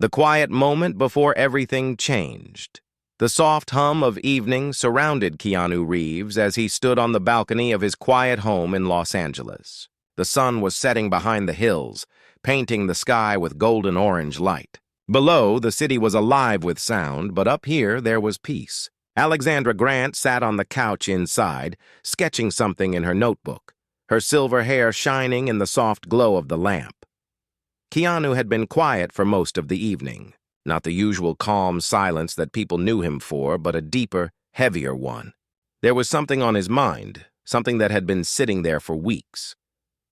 The quiet moment before everything changed. The soft hum of evening surrounded Keanu Reeves as he stood on the balcony of his quiet home in Los Angeles. The sun was setting behind the hills, painting the sky with golden-orange light. Below, the city was alive with sound, but up here there was peace. Alexandra Grant sat on the couch inside, sketching something in her notebook, her silver hair shining in the soft glow of the lamp. Keanu had been quiet for most of the evening, not the usual calm silence that people knew him for, but a deeper, heavier one. There was something on his mind, something that had been sitting there for weeks.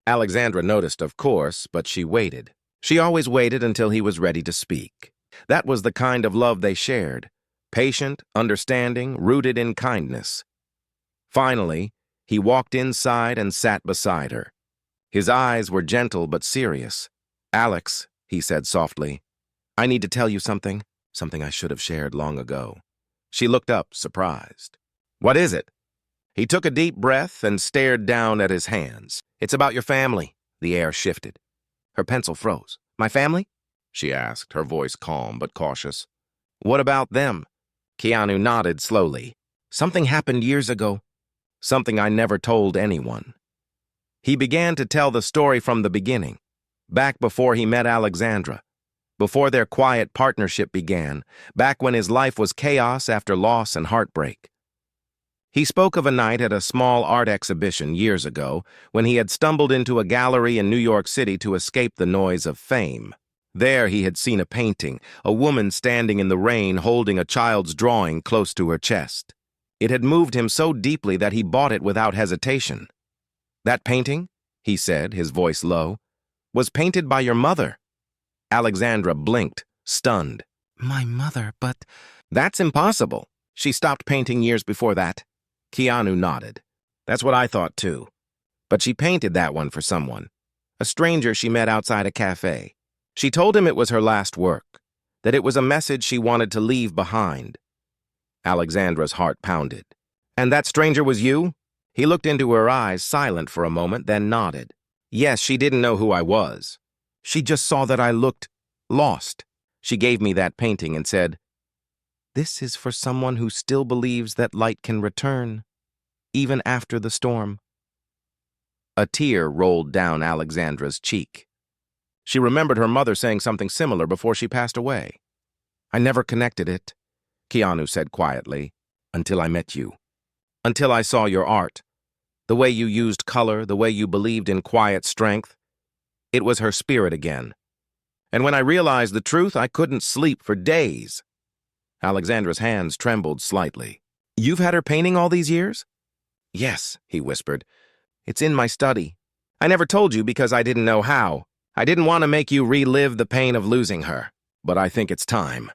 Alexandra noticed, of course, but she waited. She always waited until he was ready to speak. That was the kind of love they shared, patient, understanding, rooted in kindness. Finally, he walked inside and sat beside her. His eyes were gentle but serious. "Alex," he said softly, "I need to tell you something I should have shared long ago." She looked up, surprised. "What is it?" He took a deep breath and stared down at his hands. "It's about your family." The air shifted. Her pencil froze. "My family?" she asked, her voice calm but cautious. "What about them?" Keanu nodded slowly. "Something happened years ago. Something I never told anyone." He began to tell the story from the beginning, back before he met Alexandra, before their quiet partnership began, back when his life was chaos after loss and heartbreak. He spoke of a night at a small art exhibition years ago when he had stumbled into a gallery in New York City to escape the noise of fame. There he had seen a painting, a woman standing in the rain holding a child's drawing close to her chest. It had moved him so deeply that he bought it without hesitation. "That painting," he said, his voice low, "was painted by your mother." Alexandra blinked, stunned. "My mother, but—" "That's impossible. She stopped painting years before that." Keanu nodded. "That's what I thought too. But she painted that one for someone, a stranger she met outside a cafe. She told him it was her last work, that it was a message she wanted to leave behind." Alexandra's heart pounded. "And that stranger was you?" He looked into her eyes, silent for a moment, then nodded. "Yes, she didn't know who I was. She just saw that I looked lost. She gave me that painting and said, 'This is for someone who still believes that light can return, even after the storm.'" A tear rolled down Alexandra's cheek. She remembered her mother saying something similar before she passed away. "I never connected it," Keanu said quietly, "until I met you. Until I saw your art. The way you used color, the way you believed in quiet strength. It was her spirit again. And when I realized the truth, I couldn't sleep for days." Alexandra's hands trembled slightly. "You've had her painting all these years?" "Yes," he whispered. "It's in my study. I never told you because I didn't know how. I didn't want to make you relive the pain of losing her, but I think it's time."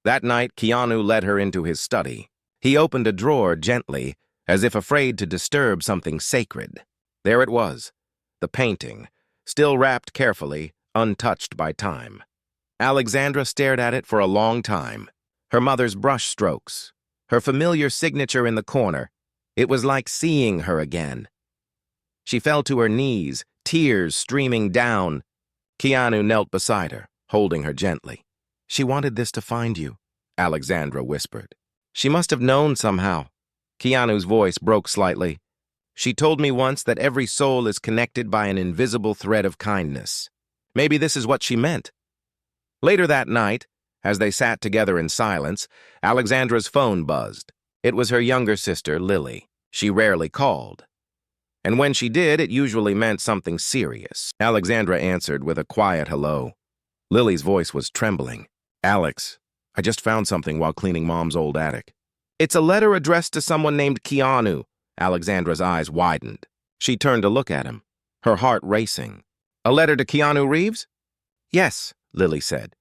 That night, Keanu led her into his study. He opened a drawer gently, as if afraid to disturb something sacred. There it was, the painting, still wrapped carefully, untouched by time. Alexandra stared at it for a long time. Her mother's brush strokes, her familiar signature in the corner. It was like seeing her again. She fell to her knees, tears streaming down. Keanu knelt beside her, holding her gently. "She wanted this to find you," Alexandra whispered. "She must have known somehow." Keanu's voice broke slightly. "She told me once that every soul is connected by an invisible thread of kindness. Maybe this is what she meant." Later that night, as they sat together in silence, Alexandra's phone buzzed. It was her younger sister, Lily. She rarely called. And when she did, it usually meant something serious. Alexandra answered with a quiet hello. Lily's voice was trembling. "Alex, I just found something while cleaning Mom's old attic." "It's a letter addressed to someone named Keanu." Alexandra's eyes widened. She turned to look at him, her heart racing. "A letter to Keanu Reeves?" "Yes," Lily said.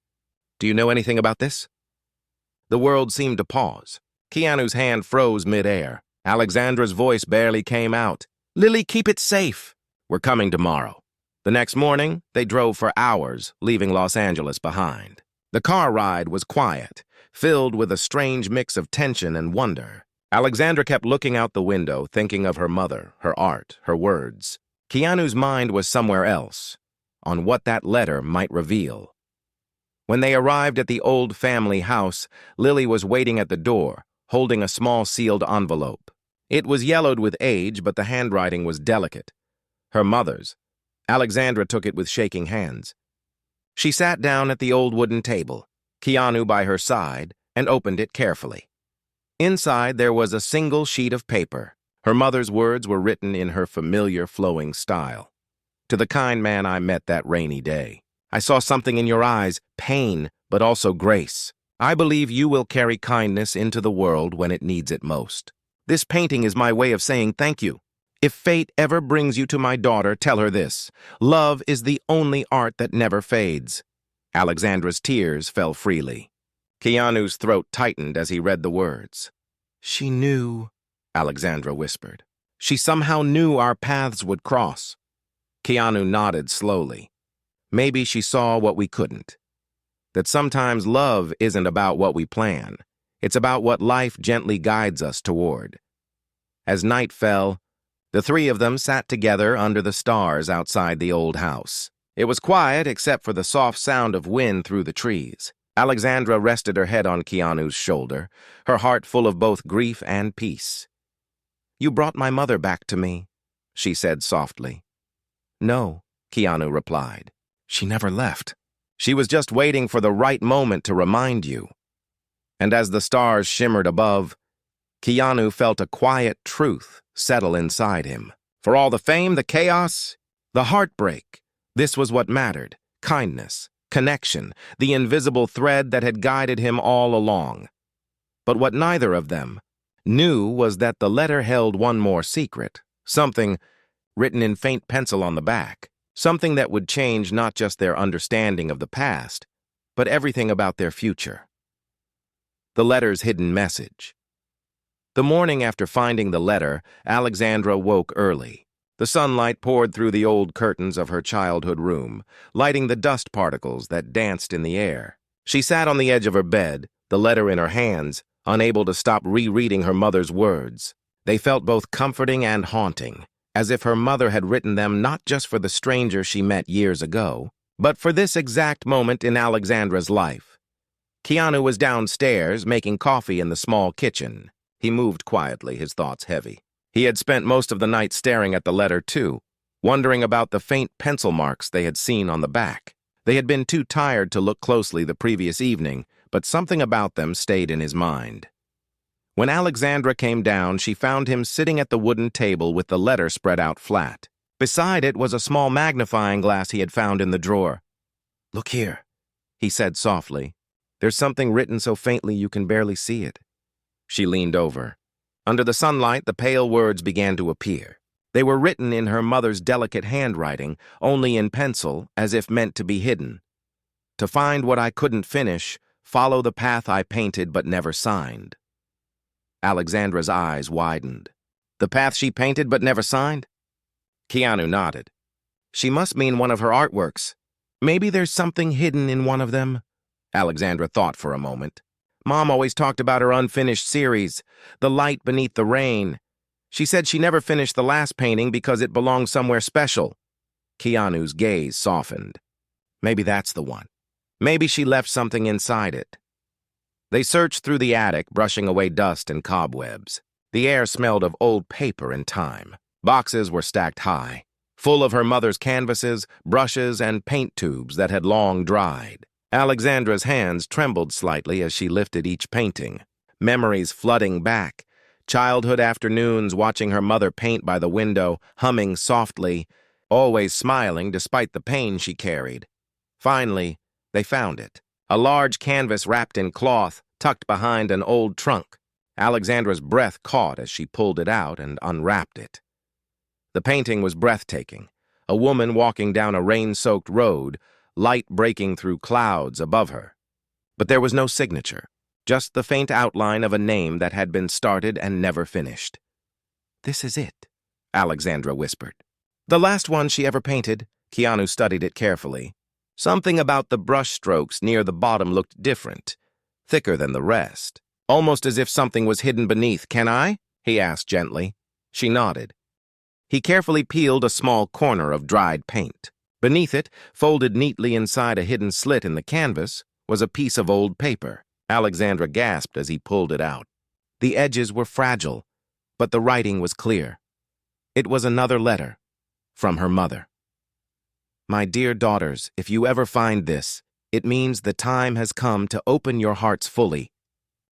"Do you know anything about this?" The world seemed to pause. Keanu's hand froze mid-air. Alexandra's voice barely came out. "Lily, keep it safe. We're coming tomorrow." The next morning, they drove for hours, leaving Los Angeles behind. The car ride was quiet, filled with a strange mix of tension and wonder. Alexandra kept looking out the window, thinking of her mother, her art, her words. Keanu's mind was somewhere else, on what that letter might reveal. When they arrived at the old family house, Lily was waiting at the door, holding a small sealed envelope. It was yellowed with age, but the handwriting was delicate. Her mother's. Alexandra took it with shaking hands. She sat down at the old wooden table, Keanu by her side, and opened it carefully. Inside there was a single sheet of paper. Her mother's words were written in her familiar flowing style. To the kind man I met that rainy day. I saw something in your eyes, pain, but also grace. I believe you will carry kindness into the world when it needs it most. This painting is my way of saying thank you. If fate ever brings you to my daughter, tell her this. Love is the only art that never fades. Alexandra's tears fell freely. Keanu's throat tightened as he read the words. She knew, Alexandra whispered. She somehow knew our paths would cross. Keanu nodded slowly. Maybe she saw what we couldn't. That sometimes love isn't about what we plan. It's about what life gently guides us toward. As night fell, the three of them sat together under the stars outside the old house. It was quiet except for the soft sound of wind through the trees. Alexandra rested her head on Keanu's shoulder, her heart full of both grief and peace. You brought my mother back to me, she said softly. No, Keanu replied. She never left. She was just waiting for the right moment to remind you. And as the stars shimmered above, Keanu felt a quiet truth settle inside him. For all the fame, the chaos, the heartbreak, this was what mattered. Kindness, connection, the invisible thread that had guided him all along. But what neither of them knew was that the letter held one more secret, something written in faint pencil on the back, something that would change not just their understanding of the past, but everything about their future. The letter's hidden message. The morning after finding the letter, Alexandra woke early. The sunlight poured through the old curtains of her childhood room, lighting the dust particles that danced in the air. She sat on the edge of her bed, the letter in her hands, unable to stop rereading her mother's words. They felt both comforting and haunting, as if her mother had written them not just for the stranger she met years ago, but for this exact moment in Alexandra's life. Keanu was downstairs, making coffee in the small kitchen. He moved quietly, his thoughts heavy. He had spent most of the night staring at the letter, too, wondering about the faint pencil marks they had seen on the back. They had been too tired to look closely the previous evening, but something about them stayed in his mind. When Alexandra came down, she found him sitting at the wooden table with the letter spread out flat. Beside it was a small magnifying glass he had found in the drawer. Look here, he said softly. There's something written so faintly you can barely see it. She leaned over. Under the sunlight, the pale words began to appear. They were written in her mother's delicate handwriting, only in pencil, as if meant to be hidden. To find what I couldn't finish, follow the path I painted but never signed. Alexandra's eyes widened. The path she painted but never signed? Keanu nodded. She must mean one of her artworks. Maybe there's something hidden in one of them. Alexandra thought for a moment. Mom always talked about her unfinished series, The Light Beneath the Rain. She said she never finished the last painting because it belonged somewhere special. Keanu's gaze softened. Maybe that's the one. Maybe she left something inside it. They searched through the attic, brushing away dust and cobwebs. The air smelled of old paper and time. Boxes were stacked high, full of her mother's canvases, brushes, and paint tubes that had long dried. Alexandra's hands trembled slightly as she lifted each painting, memories flooding back, childhood afternoons watching her mother paint by the window, humming softly, always smiling despite the pain she carried. Finally, they found it, a large canvas wrapped in cloth, tucked behind an old trunk. Alexandra's breath caught as she pulled it out and unwrapped it. The painting was breathtaking, a woman walking down a rain-soaked road, light breaking through clouds above her. But there was no signature, just the faint outline of a name that had been started and never finished. This is it, Alexandra whispered. The last one she ever painted. Keanu studied it carefully. Something about the brush strokes near the bottom looked different, thicker than the rest, almost as if something was hidden beneath. Can I? He asked gently. She nodded. He carefully peeled a small corner of dried paint. Beneath it, folded neatly inside a hidden slit in the canvas, was a piece of old paper. Alexandra gasped as he pulled it out. The edges were fragile, but the writing was clear. It was another letter from her mother. My dear daughters, if you ever find this, it means the time has come to open your hearts fully.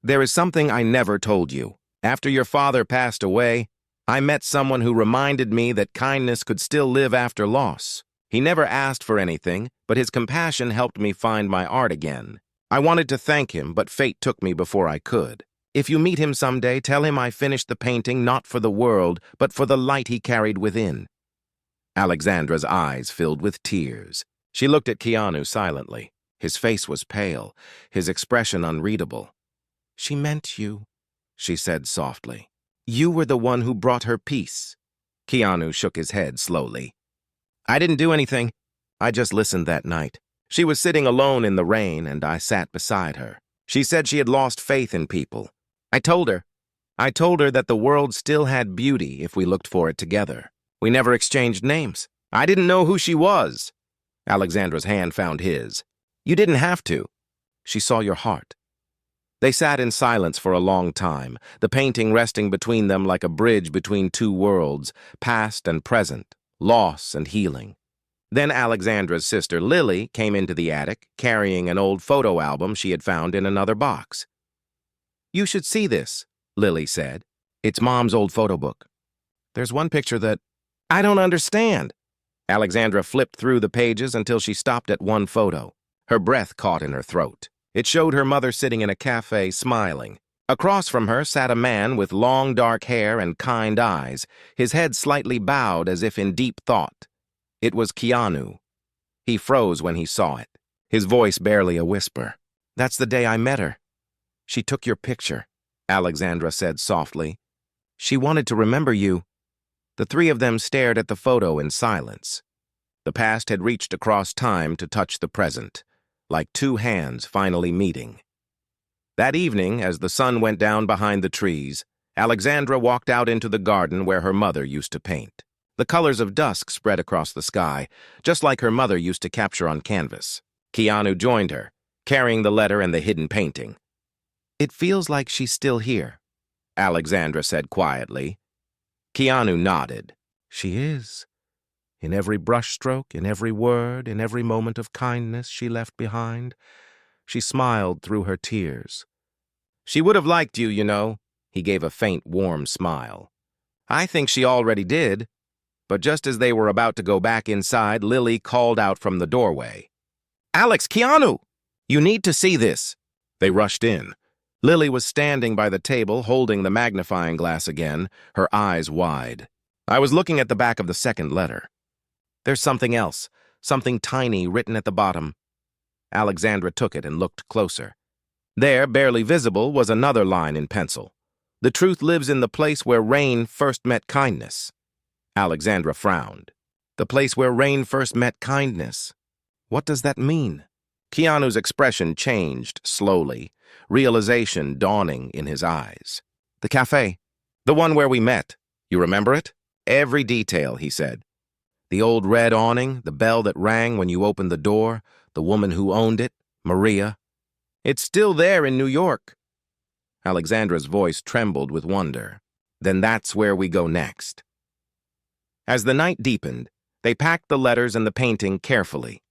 There is something I never told you. After your father passed away, I met someone who reminded me that kindness could still live after loss. He never asked for anything, but his compassion helped me find my art again. I wanted to thank him, but fate took me before I could. If you meet him someday, tell him I finished the painting not for the world, but for the light he carried within. Alexandra's eyes filled with tears. She looked at Keanu silently. His face was pale, his expression unreadable. She meant you, she said softly. You were the one who brought her peace. Keanu shook his head slowly. I didn't do anything. I just listened that night. She was sitting alone in the rain, and I sat beside her. She said she had lost faith in people. I told her that the world still had beauty if we looked for it together. We never exchanged names. I didn't know who she was. Alexandra's hand found his. You didn't have to. She saw your heart. They sat in silence for a long time, the painting resting between them like a bridge between two worlds, past and present, loss and healing. Then Alexandra's sister Lily came into the attic, carrying an old photo album she had found in another box. You should see this, Lily said. It's Mom's old photo book. There's one picture that I don't understand. Alexandra flipped through the pages until she stopped at one photo. Her breath caught in her throat. It showed her mother sitting in a cafe, smiling. Across from her sat a man with long dark hair and kind eyes, his head slightly bowed as if in deep thought. It was Keanu. He froze when he saw it, his voice barely a whisper. That's the day I met her. She took your picture, Alexandra said softly. She wanted to remember you. The three of them stared at the photo in silence. The past had reached across time to touch the present, like two hands finally meeting. That evening, as the sun went down behind the trees, Alexandra walked out into the garden where her mother used to paint. The colors of dusk spread across the sky, just like her mother used to capture on canvas. Keanu joined her, carrying the letter and the hidden painting. It feels like she's still here, Alexandra said quietly. Keanu nodded. She is. In every brushstroke, in every word, in every moment of kindness she left behind, she smiled through her tears. She would have liked you, you know. He gave a faint, warm smile. I think she already did. But just as they were about to go back inside, Lily called out from the doorway. Alex, Keanu! You need to see this. They rushed in. Lily was standing by the table, holding the magnifying glass again, her eyes wide. I was looking at the back of the second letter. There's something else, something tiny written at the bottom. Alexandra took it and looked closer. There, barely visible, was another line in pencil. The truth lives in the place where rain first met kindness. Alexandra frowned. The place where rain first met kindness. What does that mean? Keanu's expression changed slowly, realization dawning in his eyes. The cafe. The one where we met. You remember it? Every detail, he said. The old red awning, the bell that rang when you opened the door, the woman who owned it, Maria. It's still there in New York. Alexandra's voice trembled with wonder. Then that's where we go next. As the night deepened, they packed the letters and the painting carefully.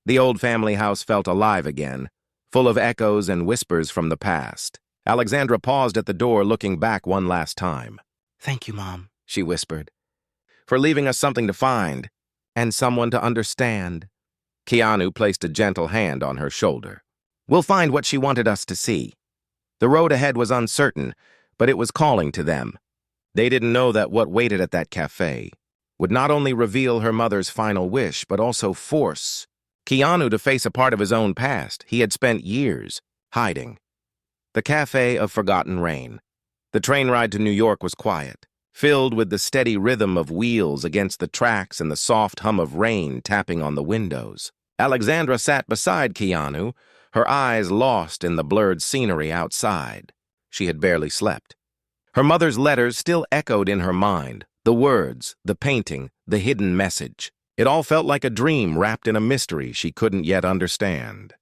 The old family house felt alive again, full of echoes and whispers from the past. Alexandra paused at the door, looking back one last time. Thank you, Mom, she whispered, for leaving us something to find and someone to understand. Keanu placed a gentle hand on her shoulder. We'll find what she wanted us to see. The road ahead was uncertain, but it was calling to them. They didn't know that what waited at that cafe would not only reveal her mother's final wish, but also force Keanu to face a part of his own past he had spent years hiding. The Cafe of Forgotten Rain. The train ride to New York was quiet, filled with the steady rhythm of wheels against the tracks and the soft hum of rain tapping on the windows. Alexandra sat beside Keanu, her eyes lost in the blurred scenery outside. She had barely slept. Her mother's letters still echoed in her mind, the words, the painting, the hidden message. It all felt like a dream wrapped in a mystery she couldn't yet understand.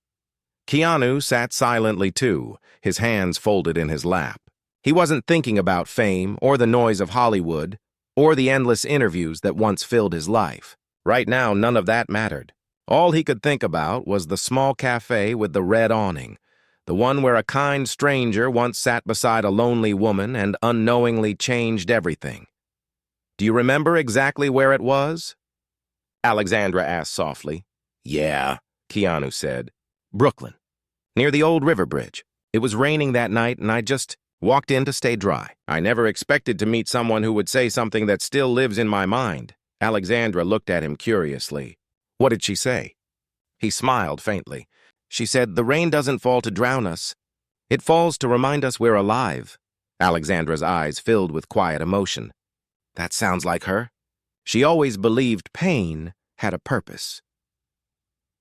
Keanu sat silently too, his hands folded in his lap. He wasn't thinking about fame or the noise of Hollywood or the endless interviews that once filled his life. Right now, none of that mattered. All he could think about was the small cafe with the red awning, the one where a kind stranger once sat beside a lonely woman and unknowingly changed everything. "Do you remember exactly where it was?" Alexandra asked softly. "Yeah," Keanu said. "Brooklyn, near the old river bridge. It was raining that night and I just walked in to stay dry. I never expected to meet someone who would say something that still lives in my mind." Alexandra looked at him curiously. "What did she say?" He smiled faintly. "She said, 'The rain doesn't fall to drown us. It falls to remind us we're alive.'" Alexandra's eyes filled with quiet emotion. "That sounds like her. She always believed pain had a purpose."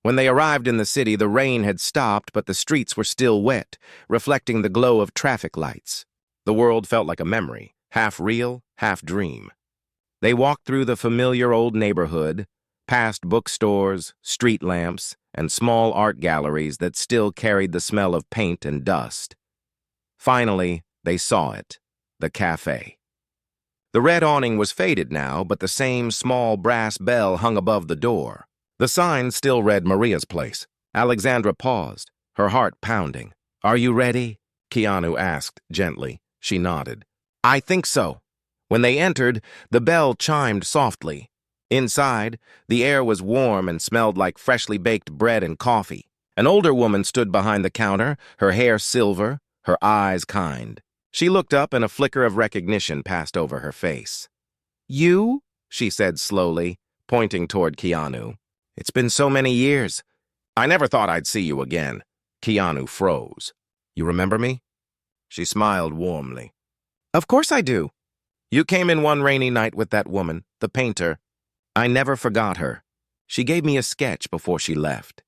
When they arrived in the city, the rain had stopped, but the streets were still wet, reflecting the glow of traffic lights. The world felt like a memory, half real, half dream. They walked through the familiar old neighborhood, past bookstores, street lamps, and small art galleries that still carried the smell of paint and dust. Finally, they saw it, the cafe. The red awning was faded now, but the same small brass bell hung above the door. The sign still read Maria's Place. Alexandra paused, her heart pounding. "Are you ready?" Keanu asked gently. She nodded. "I think so." When they entered, the bell chimed softly. Inside, the air was warm and smelled like freshly baked bread and coffee. An older woman stood behind the counter, her hair silver, her eyes kind. She looked up and a flicker of recognition passed over her face. "You?" she said slowly, pointing toward Keanu. "It's been so many years. I never thought I'd see you again." Keanu froze. "You remember me?" She smiled warmly. "Of course I do. You came in one rainy night with that woman, the painter. I never forgot her. She gave me a sketch before she left."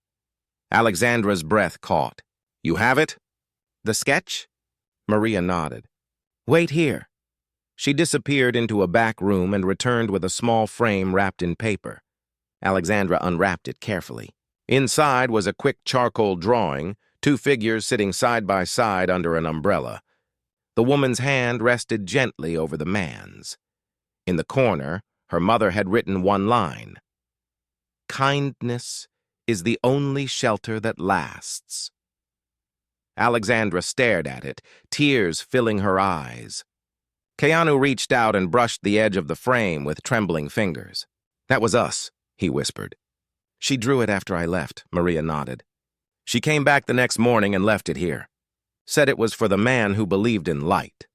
Alexandra's breath caught. "You have it?" "The sketch?" Maria nodded. "Wait here." She disappeared into a back room and returned with a small frame wrapped in paper. Alexandra unwrapped it carefully. Inside was a quick charcoal drawing, two figures sitting side by side under an umbrella. The woman's hand rested gently over the man's. In the corner, her mother had written one line. "Kindness is the only shelter that lasts." Alexandra stared at it, tears filling her eyes. Keanu reached out and brushed the edge of the frame with trembling fingers. "That was us," he whispered. "She drew it after I left," Maria nodded. "She came back the next morning and left it here. Said it was for the man who believed in light."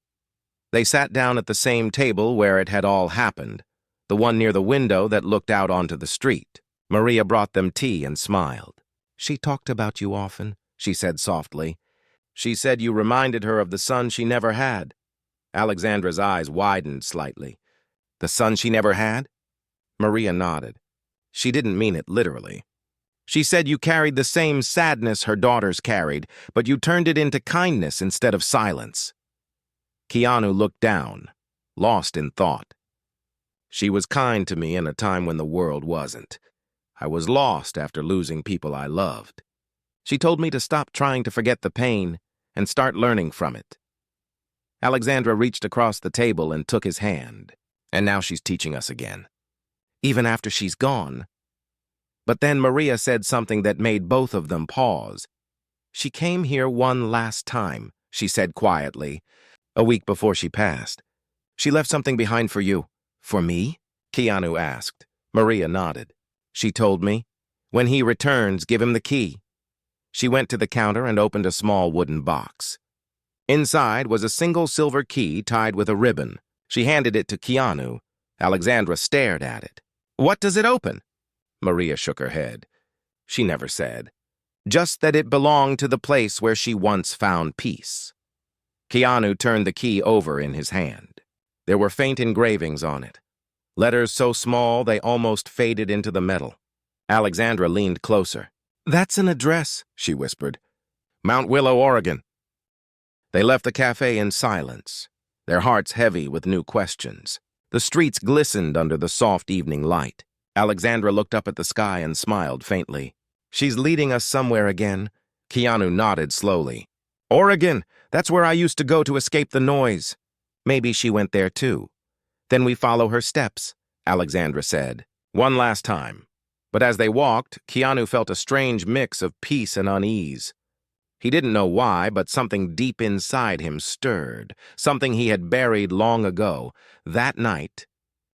They sat down at the same table where it had all happened, the one near the window that looked out onto the street. Maria brought them tea and smiled. "She talked about you often," she said softly. "She said you reminded her of the son she never had." Alexandra's eyes widened slightly. "The son she never had?" Maria nodded. She didn't mean it literally. "She said you carried the same sadness her daughters carried, but you turned it into kindness instead of silence." Keanu looked down, lost in thought. "She was kind to me in a time when the world wasn't. I was lost after losing people I loved. She told me to stop trying to forget the pain and start learning from it." Alexandra reached across the table and took his hand. "And now she's teaching us again. Even after she's gone." But then Maria said something that made both of them pause. "She came here one last time," she said quietly, "a week before she passed. She left something behind for you." "For me?" Keanu asked. Maria nodded. "She told me, when he returns, give him the key." She went to the counter and opened a small wooden box. Inside was a single silver key tied with a ribbon. She handed it to Keanu. Alexandra stared at it. "What does it open?" Maria shook her head. She never said. Just that it belonged to the place where she once found peace. Keanu turned the key over in his hand. There were faint engravings on it. Letters so small they almost faded into the metal. Alexandra leaned closer. "That's an address," she whispered. "Mount Willow, Oregon." They left the cafe in silence, their hearts heavy with new questions. The streets glistened under the soft evening light. Alexandra looked up at the sky and smiled faintly. "She's leading us somewhere again, Keanu nodded slowly. Oregon, that's where I used to go to escape the noise. Maybe she went there too. Then we follow her steps, Alexandra said. One last time. But as they walked, Keanu felt a strange mix of peace and unease. He didn't know why, but something deep inside him stirred, something he had buried long ago. That night,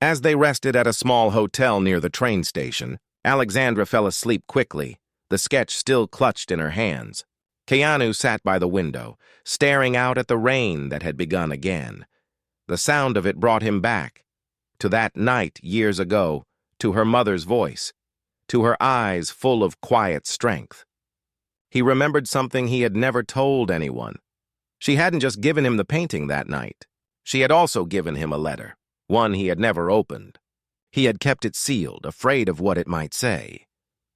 as they rested at a small hotel near the train station, Alexandra fell asleep quickly, the sketch still clutched in her hands. Keanu sat by the window, staring out at the rain that had begun again. The sound of it brought him back, to that night years ago, to her mother's voice, to her eyes full of quiet strength. He remembered something he had never told anyone. She hadn't just given him the painting that night. She had also given him a letter, one he had never opened. He had kept it sealed, afraid of what it might say.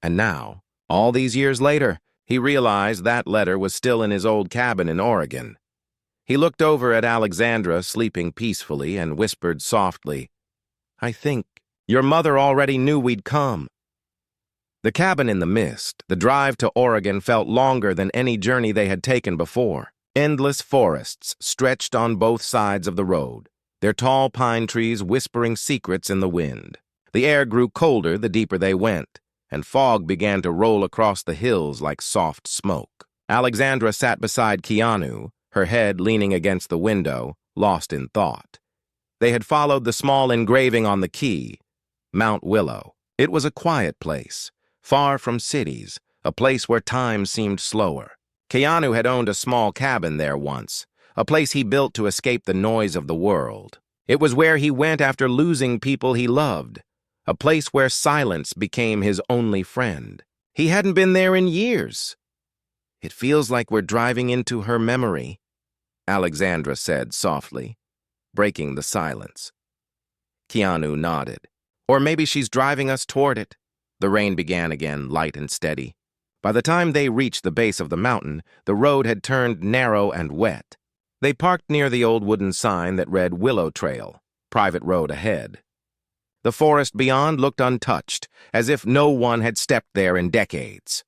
And now, all these years later, he realized that letter was still in his old cabin in Oregon. He looked over at Alexandra sleeping peacefully and whispered softly, I think your mother already knew we'd come. The cabin in the mist, the drive to Oregon felt longer than any journey they had taken before. Endless forests stretched on both sides of the road, their tall pine trees whispering secrets in the wind. The air grew colder the deeper they went, and fog began to roll across the hills like soft smoke. Alexandra sat beside Keanu, her head leaning against the window, lost in thought. They had followed the small engraving on the key, Mount Willow. It was a quiet place, far from cities, a place where time seemed slower. Keanu had owned a small cabin there once, a place he built to escape the noise of the world. It was where he went after losing people he loved, a place where silence became his only friend. He hadn't been there in years. It feels like we're driving into her memory, Alexandra said softly, breaking the silence. Keanu nodded. Or maybe she's driving us toward it. The rain began again, light and steady. By the time they reached the base of the mountain, the road had turned narrow and wet. They parked near the old wooden sign that read Willow Trail, private road ahead. The forest beyond looked untouched, as if no one had stepped there in decades.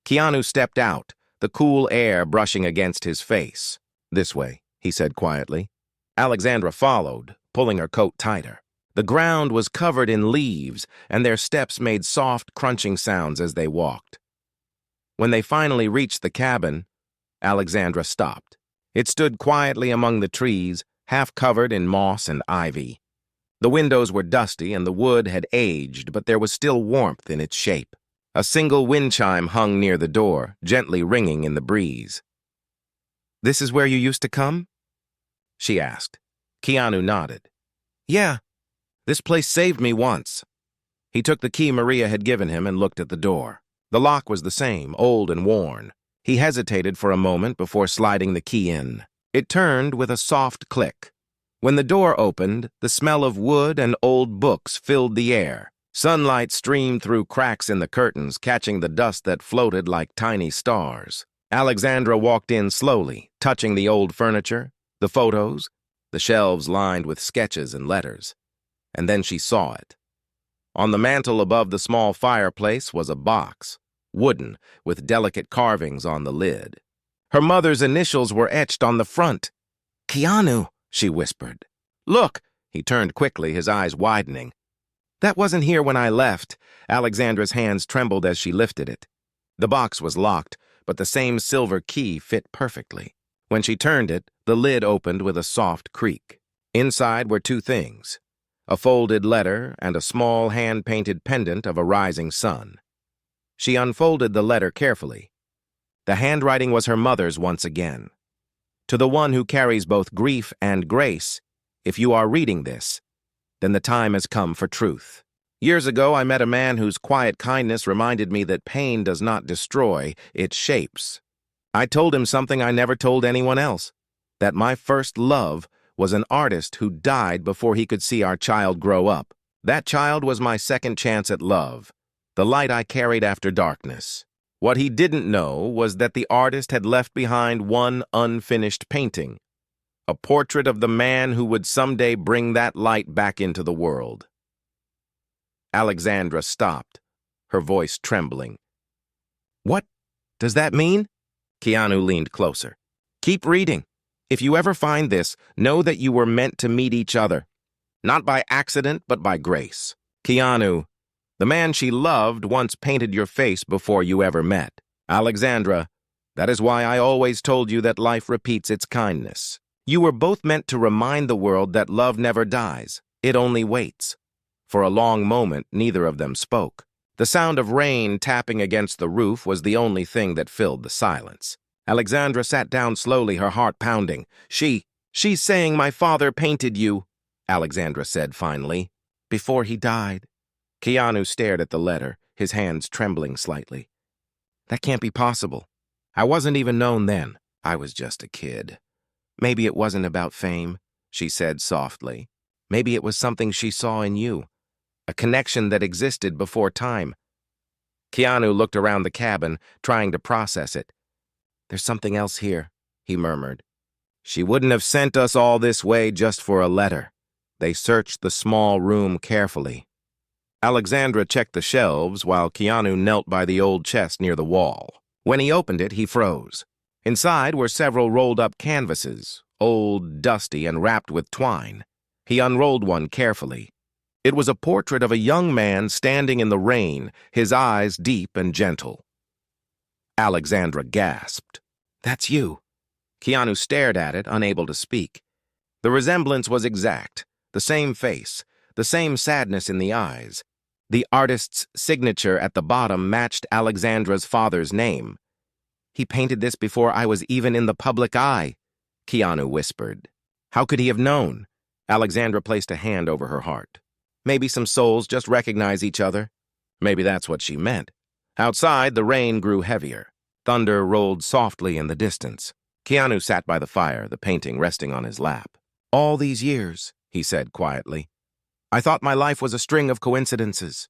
Keanu stepped out, the cool air brushing against his face. This way, he said quietly. Alexandra followed, pulling her coat tighter. The ground was covered in leaves, and their steps made soft, crunching sounds as they walked. When they finally reached the cabin, Alexandra stopped. It stood quietly among the trees, half covered in moss and ivy. The windows were dusty and the wood had aged, but there was still warmth in its shape. A single wind chime hung near the door, gently ringing in the breeze. "This is where you used to come?" she asked. Keanu nodded. "Yeah, this place saved me once." He took the key Maria had given him and looked at the door. The lock was the same, old and worn. He hesitated for a moment before sliding the key in. It turned with a soft click. When the door opened, the smell of wood and old books filled the air. Sunlight streamed through cracks in the curtains, catching the dust that floated like tiny stars. Alexandra walked in slowly, touching the old furniture, the photos, the shelves lined with sketches and letters. And then she saw it. On the mantel above the small fireplace was a box, wooden, with delicate carvings on the lid. Her mother's initials were etched on the front. "Keanu," she whispered. "Look!" He turned quickly, his eyes widening. "That wasn't here when I left." Alexandra's hands trembled as she lifted it. The box was locked, but the same silver key fit perfectly. When she turned it, the lid opened with a soft creak. Inside were two things: a folded letter and a small hand-painted pendant of a rising sun. She unfolded the letter carefully. The handwriting was her mother's once again. "To the one who carries both grief and grace, if you are reading this, then the time has come for truth. Years ago, I met a man whose quiet kindness reminded me that pain does not destroy, it shapes. I told him something I never told anyone else, that my first love was an artist who died before he could see our child grow up. That child was my second chance at love, the light I carried after darkness. What he didn't know was that the artist had left behind one unfinished painting, a portrait of the man who would someday bring that light back into the world." Alexandra stopped, her voice trembling. "What Does that mean? Keanu leaned closer. Keep reading. If you ever find this, know that you were meant to meet each other. Not by accident, but by grace. Keanu, the man she loved once painted your face before you ever met. Alexandra, that is why I always told you that life repeats its kindness. You were both meant to remind the world that love never dies. It only waits. For a long moment, neither of them spoke. The sound of rain tapping against the roof was the only thing that filled the silence. Alexandra sat down slowly, her heart pounding. She's saying my father painted you, Alexandra said finally, before he died. Keanu stared at the letter, his hands trembling slightly. That can't be possible. I wasn't even known then. I was just a kid. Maybe it wasn't about fame, she said softly. Maybe it was something she saw in you. A connection that existed before time. Keanu looked around the cabin, trying to process it. There's something else here, he murmured. She wouldn't have sent us all this way just for a letter. They searched the small room carefully. Alexandra checked the shelves while Keanu knelt by the old chest near the wall. When he opened it, he froze. Inside were several rolled-up canvases, old, dusty, and wrapped with twine. He unrolled one carefully. It was a portrait of a young man standing in the rain, his eyes deep and gentle. Alexandra gasped. That's you. Keanu stared at it, unable to speak. The resemblance was exact. The same face, the same sadness in the eyes. The artist's signature at the bottom matched Alexandra's father's name. He painted this before I was even in the public eye, Keanu whispered. How could he have known? Alexandra placed a hand over her heart. Maybe some souls just recognize each other. Maybe that's what she meant. Outside, the rain grew heavier. Thunder rolled softly in the distance. Keanu sat by the fire, the painting resting on his lap. All these years, he said quietly, I thought my life was a string of coincidences.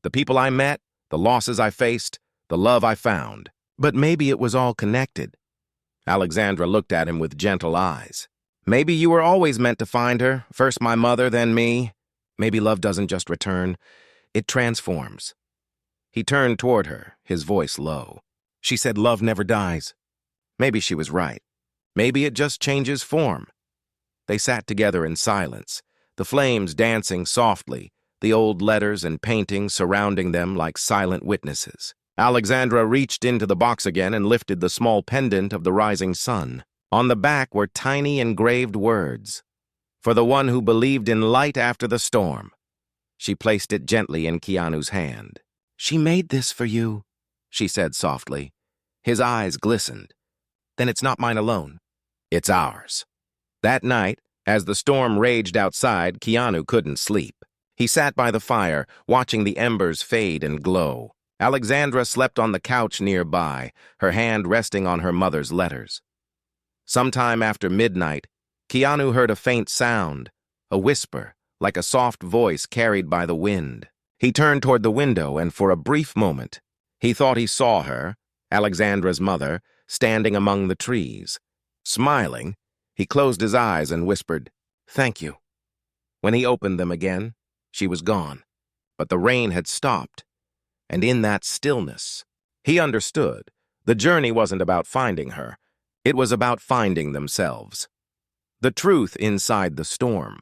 The people I met, the losses I faced, the love I found. But maybe it was all connected. Alexandra looked at him with gentle eyes. Maybe you were always meant to find her, first my mother, then me. Maybe love doesn't just return, it transforms. He turned toward her, his voice low. She said love never dies. Maybe she was right. Maybe it just changes form. They sat together in silence, the flames dancing softly, the old letters and paintings surrounding them like silent witnesses. Alexandra reached into the box again and lifted the small pendant of the rising sun. On the back were tiny engraved words. For the one who believed in light after the storm. She placed it gently in Keanu's hand. She made this for you, she said softly. His eyes glistened. Then it's not mine alone. It's ours. That night, as the storm raged outside, Keanu couldn't sleep. He sat by the fire, watching the embers fade and glow. Alexandra slept on the couch nearby, her hand resting on her mother's letters. Sometime after midnight, Keanu heard a faint sound, a whisper, like a soft voice carried by the wind. He turned toward the window, and for a brief moment, he thought he saw her, Alexandra's mother, standing among the trees. Smiling, he closed his eyes and whispered, "Thank you." When he opened them again, she was gone. But the rain had stopped, and in that stillness, he understood. The journey wasn't about finding her. It was about finding themselves. The truth inside the storm.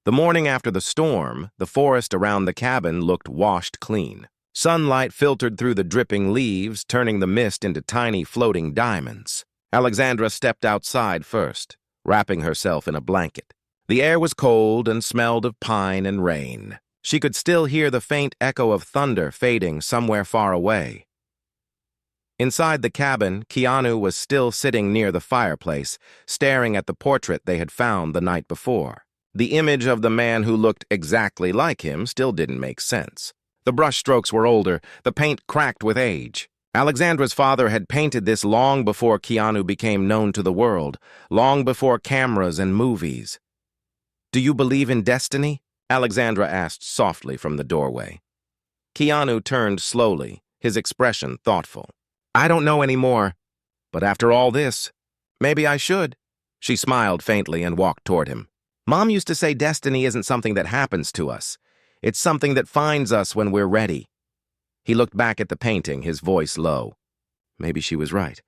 The morning after the storm, the forest around the cabin looked washed clean. Sunlight filtered through the dripping leaves, turning the mist into tiny floating diamonds. Alexandra stepped outside first, wrapping herself in a blanket. The air was cold and smelled of pine and rain. She could still hear the faint echo of thunder fading somewhere far away. Inside the cabin, Keanu was still sitting near the fireplace, staring at the portrait they had found the night before. The image of the man who looked exactly like him still didn't make sense. The brushstrokes were older, the paint cracked with age. Alexandra's father had painted this long before Keanu became known to the world, long before cameras and movies. "Do you believe in destiny?" Alexandra asked softly from the doorway. Keanu turned slowly, his expression thoughtful. "I don't know anymore, but after all this, maybe I should." She smiled faintly and walked toward him. "Mom used to say destiny isn't something that happens to us. It's something that finds us when we're ready." He looked back at the painting, his voice low. Maybe she was right.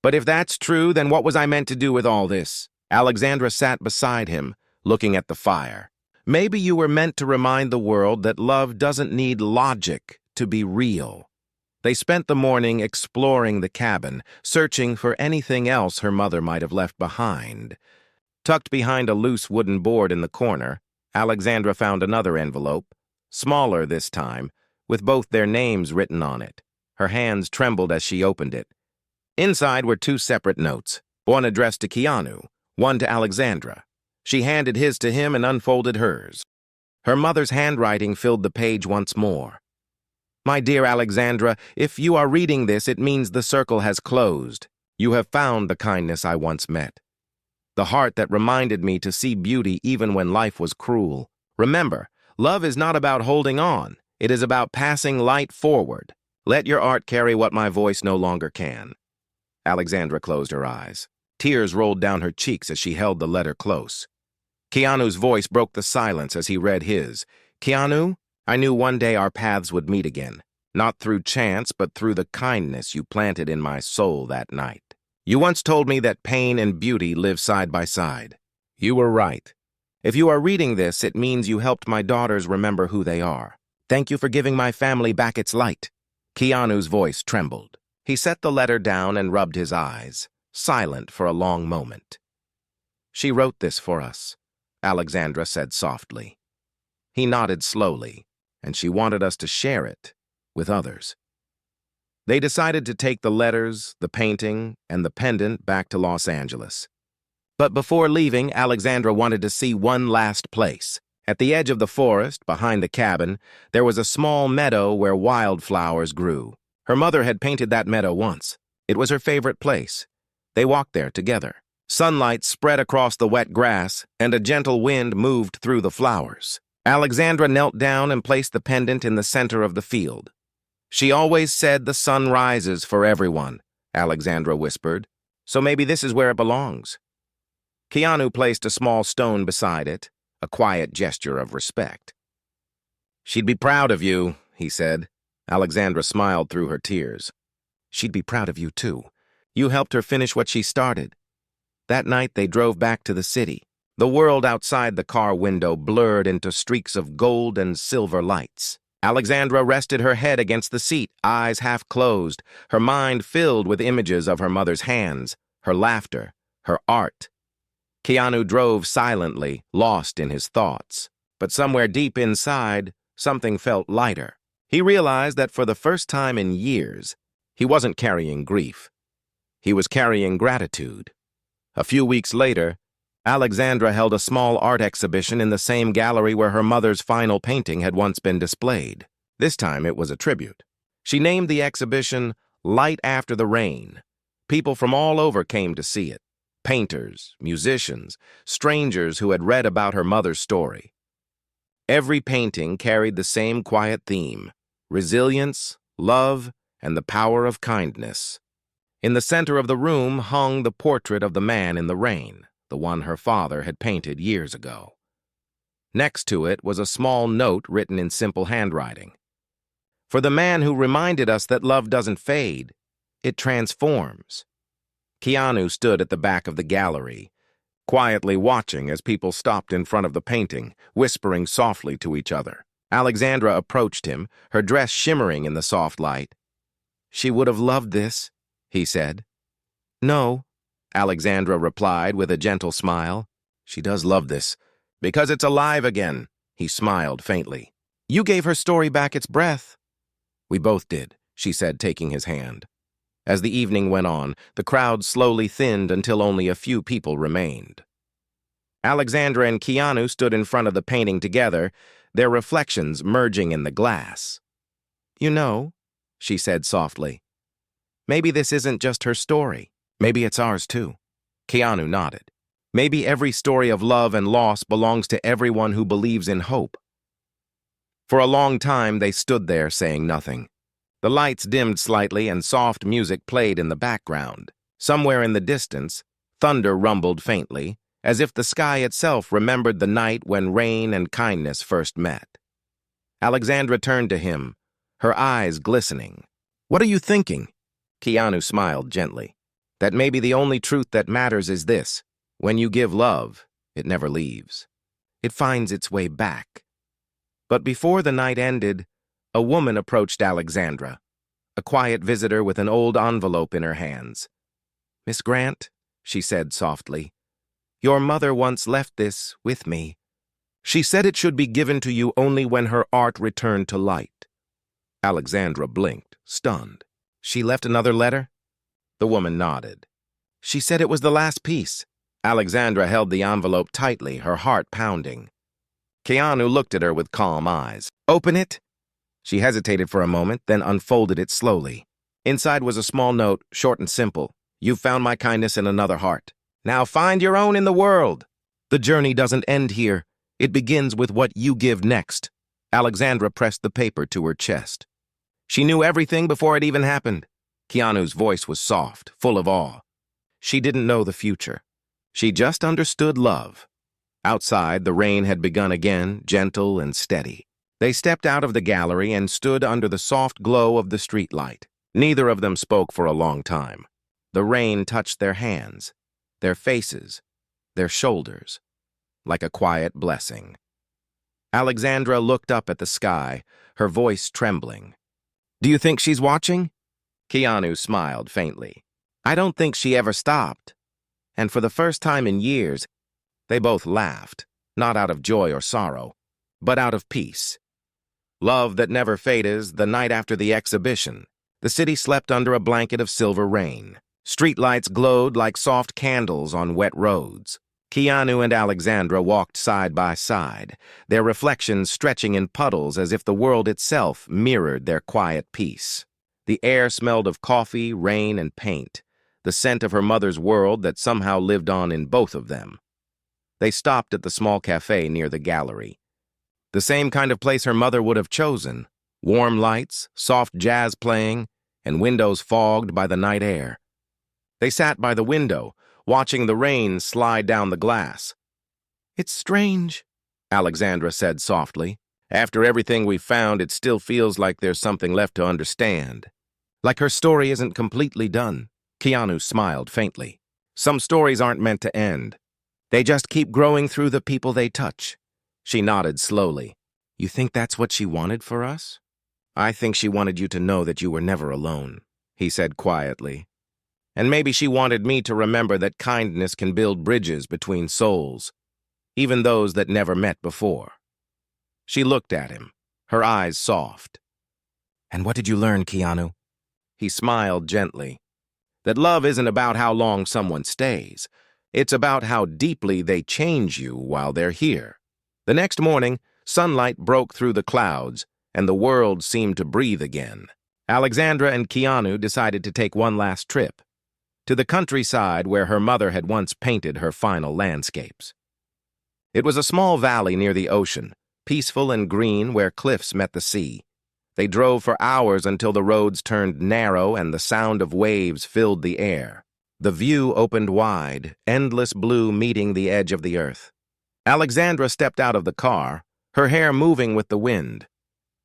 But if that's true, then what was I meant to do with all this? Alexandra sat beside him, looking at the fire. Maybe you were meant to remind the world that love doesn't need logic to be real. They spent the morning exploring the cabin, searching for anything else her mother might have left behind. Tucked behind a loose wooden board in the corner, Alexandra found another envelope, smaller this time, with both their names written on it. Her hands trembled as she opened it. Inside were two separate notes, one addressed to Keanu, one to Alexandra. She handed his to him and unfolded hers. Her mother's handwriting filled the page once more. My dear Alexandra, if you are reading this, it means the circle has closed. You have found the kindness I once met. The heart that reminded me to see beauty even when life was cruel. Remember, love is not about holding on. It is about passing light forward. Let your art carry what my voice no longer can. Alexandra closed her eyes. Tears rolled down her cheeks as she held the letter close. Keanu's voice broke the silence as he read his. Keanu, I knew one day our paths would meet again, not through chance, but through the kindness you planted in my soul that night. You once told me that pain and beauty live side by side. You were right. If you are reading this, it means you helped my daughters remember who they are. Thank you for giving my family back its light. Keanu's voice trembled. He set the letter down and rubbed his eyes, silent for a long moment. She wrote this for us, Alexandra said softly. He nodded slowly, and she wanted us to share it with others. They decided to take the letters, the painting, and the pendant back to Los Angeles. But before leaving, Alexandra wanted to see one last place. At the edge of the forest, behind the cabin, there was a small meadow where wildflowers grew. Her mother had painted that meadow once. It was her favorite place. They walked there together. Sunlight spread across the wet grass, and a gentle wind moved through the flowers. Alexandra knelt down and placed the pendant in the center of the field. She always said the sun rises for everyone, Alexandra whispered, so maybe this is where it belongs. Keanu placed a small stone beside it, a quiet gesture of respect. She'd be proud of you, he said. Alexandra smiled through her tears. She'd be proud of you, too. You helped her finish what she started. That night they drove back to the city. The world outside the car window blurred into streaks of gold and silver lights. Alexandra rested her head against the seat, eyes half closed, her mind filled with images of her mother's hands, her laughter, her art. Keanu drove silently, lost in his thoughts. But somewhere deep inside, something felt lighter. He realized that for the first time in years, he wasn't carrying grief. He was carrying gratitude. A few weeks later, Alexandra held a small art exhibition in the same gallery where her mother's final painting had once been displayed. This time it was a tribute. She named the exhibition Light After the Rain. People from all over came to see it. Painters, musicians, strangers who had read about her mother's story. Every painting carried the same quiet theme: resilience, love, and the power of kindness. In the center of the room hung the portrait of the man in the rain, the one her father had painted years ago. Next to it was a small note written in simple handwriting. For the man who reminded us that love doesn't fade, it transforms. Keanu stood at the back of the gallery, quietly watching as people stopped in front of the painting, whispering softly to each other. Alexandra approached him, her dress shimmering in the soft light. She would have loved this, he said. No, Alexandra replied with a gentle smile. She does love this, because it's alive again, he smiled faintly. You gave her story back its breath. We both did, she said, taking his hand. As the evening went on, the crowd slowly thinned until only a few people remained. Alexandra and Keanu stood in front of the painting together, their reflections merging in the glass. You know, she said softly, maybe this isn't just her story. Maybe it's ours too. Keanu nodded. Maybe every story of love and loss belongs to everyone who believes in hope. For a long time, they stood there saying nothing. The lights dimmed slightly and soft music played in the background. Somewhere in the distance, thunder rumbled faintly, as if the sky itself remembered the night when rain and kindness first met. Alexandra turned to him, her eyes glistening. What are you thinking? Keanu smiled gently. That maybe the only truth that matters is this. When you give love, it never leaves. It finds its way back. But before the night ended, a woman approached Alexandra, a quiet visitor with an old envelope in her hands. "Miss Grant," she said softly, "your mother once left this with me. She said it should be given to you only when her art returned to light." Alexandra blinked, stunned. "She left another letter?" The woman nodded. "She said it was the last piece." Alexandra held the envelope tightly, her heart pounding. Keanu looked at her with calm eyes. "Open it?" She hesitated for a moment, then unfolded it slowly. Inside was a small note, short and simple. "You've found my kindness in another heart. Now find your own in the world. The journey doesn't end here. It begins with what you give next." Alexandra pressed the paper to her chest. She knew everything before it even happened. Keanu's voice was soft, full of awe. She didn't know the future. She just understood love. Outside, the rain had begun again, gentle and steady. They stepped out of the gallery and stood under the soft glow of the streetlight. Neither of them spoke for a long time. The rain touched their hands, their faces, their shoulders, like a quiet blessing. Alexandra looked up at the sky, her voice trembling. "Do you think she's watching?" Keanu smiled faintly. "I don't think she ever stopped." And for the first time in years, they both laughed, not out of joy or sorrow, but out of peace. Love that never fades. The night after the exhibition, the city slept under a blanket of silver rain. Streetlights glowed like soft candles on wet roads. Keanu and Alexandra walked side by side, their reflections stretching in puddles as if the world itself mirrored their quiet peace. The air smelled of coffee, rain, and paint, the scent of her mother's world that somehow lived on in both of them. They stopped at the small cafe near the gallery. The same kind of place her mother would have chosen. Warm lights, soft jazz playing, and windows fogged by the night air. They sat by the window, watching the rain slide down the glass. "It's strange," Alexandra said softly. "After everything we've found, it still feels like there's something left to understand. Like her story isn't completely done." Keanu smiled faintly. "Some stories aren't meant to end. They just keep growing through the people they touch." She nodded slowly. "You think that's what she wanted for us?" "I think she wanted you to know that you were never alone," he said quietly. "And maybe she wanted me to remember that kindness can build bridges between souls, even those that never met before." She looked at him, her eyes soft. "And what did you learn, Keanu?" He smiled gently. "That love isn't about how long someone stays. It's about how deeply they change you while they're here." The next morning, sunlight broke through the clouds, and the world seemed to breathe again. Alexandra and Keanu decided to take one last trip to the countryside where her mother had once painted her final landscapes. It was a small valley near the ocean, peaceful and green where cliffs met the sea. They drove for hours until the roads turned narrow and the sound of waves filled the air. The view opened wide, endless blue meeting the edge of the earth. Alexandra stepped out of the car, her hair moving with the wind.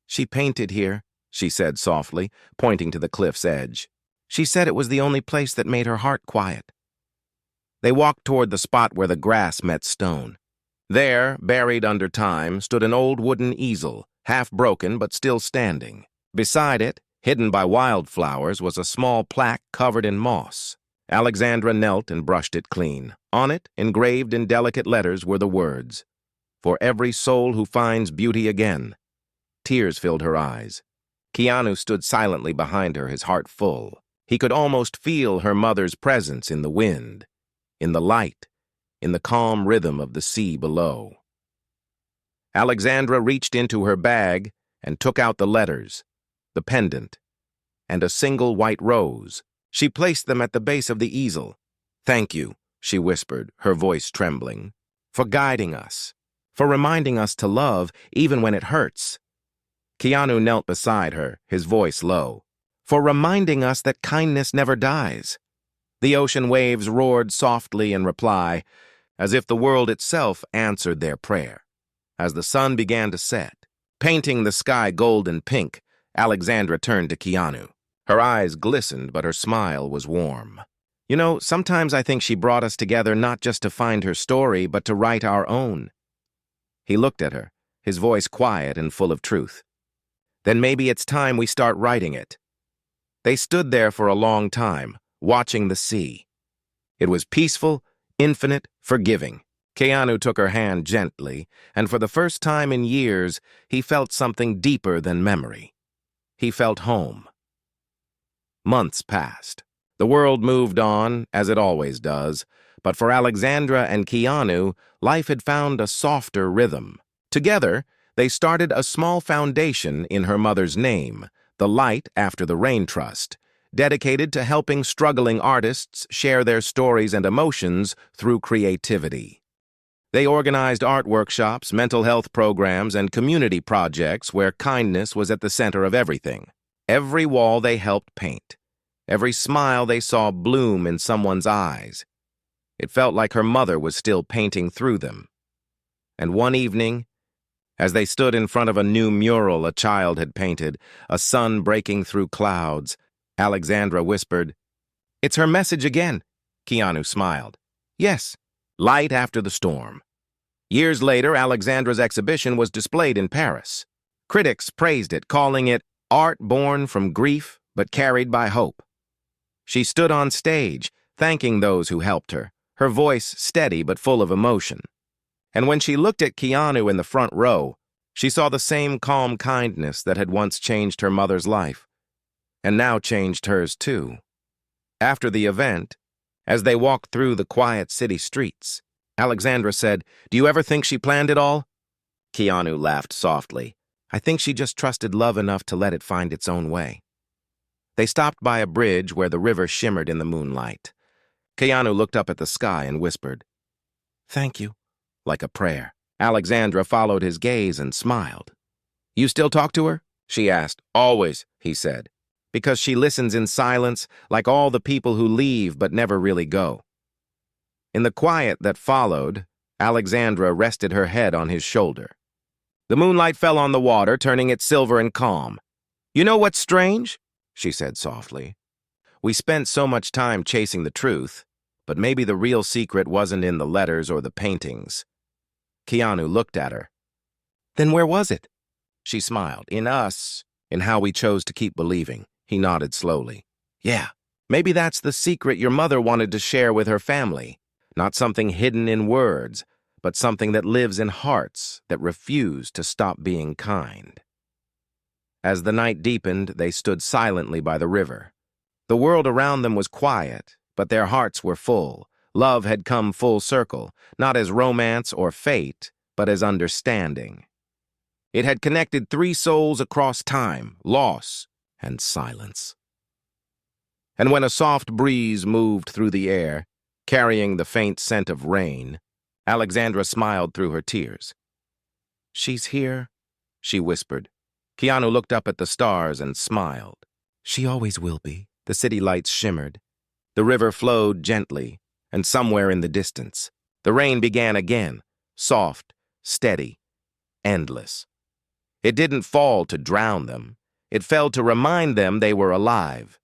"She painted here," she said softly, pointing to the cliff's edge. "She said it was the only place that made her heart quiet." They walked toward the spot where the grass met stone. There, buried under time, stood an old wooden easel, half broken but still standing. Beside it, hidden by wildflowers, was a small plaque covered in moss. Alexandra knelt and brushed it clean. On it, engraved in delicate letters, were the words, "For every soul who finds beauty again." Tears filled her eyes. Keanu stood silently behind her, his heart full. He could almost feel her mother's presence in the wind, in the light, in the calm rhythm of the sea below. Alexandra reached into her bag and took out the letters, the pendant, and a single white rose. She placed them at the base of the easel. "Thank you," she whispered, her voice trembling, "for guiding us, for reminding us to love even when it hurts." Keanu knelt beside her, his voice low, "For reminding us that kindness never dies." The ocean waves roared softly in reply, as if the world itself answered their prayer. As the sun began to set, painting the sky gold and pink, Alexandra turned to Keanu. Her eyes glistened, but her smile was warm. You know, sometimes I think she brought us together not just to find her story, but to write our own. He looked at her, his voice quiet and full of truth. Then maybe it's time we start writing it. They stood there for a long time, watching the sea. It was peaceful, infinite, forgiving. Keanu took her hand gently, and for the first time in years, he felt something deeper than memory. He felt home. Months passed. The world moved on, as it always does, but for Alexandra and Keanu, life had found a softer rhythm. Together, they started a small foundation in her mother's name, the Light After the Rain Trust, dedicated to helping struggling artists share their stories and emotions through creativity. They organized art workshops, mental health programs, and community projects where kindness was at the center of everything. Every wall they helped paint. Every smile they saw bloom in someone's eyes. It felt like her mother was still painting through them. And one evening, as they stood in front of a new mural a child had painted, a sun breaking through clouds, Alexandra whispered, "It's her message again." Keanu smiled. "Yes, light after the storm." Years later, Alexandra's exhibition was displayed in Paris. Critics praised it, calling it art born from grief but carried by hope. She stood on stage, thanking those who helped her, her voice steady but full of emotion. And when she looked at Keanu in the front row, she saw the same calm kindness that had once changed her mother's life, and now changed hers too. After the event, as they walked through the quiet city streets, Alexandra said, "Do you ever think she planned it all?" Keanu laughed softly. "I think she just trusted love enough to let it find its own way." They stopped by a bridge where the river shimmered in the moonlight. Keanu looked up at the sky and whispered, "Thank you," like a prayer. Alexandra followed his gaze and smiled. "You still talk to her?" she asked. "Always," he said, "because she listens in silence like all the people who leave but never really go." In the quiet that followed, Alexandra rested her head on his shoulder. The moonlight fell on the water, turning it silver and calm. "You know what's strange?" she said softly. "We spent so much time chasing the truth, but maybe the real secret wasn't in the letters or the paintings." Keanu looked at her. "Then where was it?" She smiled. "In us, in how we chose to keep believing." He nodded slowly. "Yeah, maybe that's the secret your mother wanted to share with her family. Not something hidden in words, but something that lives in hearts that refuse to stop being kind." As the night deepened, they stood silently by the river. The world around them was quiet, but their hearts were full. Love had come full circle, not as romance or fate, but as understanding. It had connected three souls across time, loss, and silence. And when a soft breeze moved through the air, carrying the faint scent of rain, Alexandra smiled through her tears. "She's here," she whispered. Keanu looked up at the stars and smiled. "She always will be." The city lights shimmered. The river flowed gently, and somewhere in the distance, the rain began again, soft, steady, endless. It didn't fall to drown them. It fell to remind them they were alive.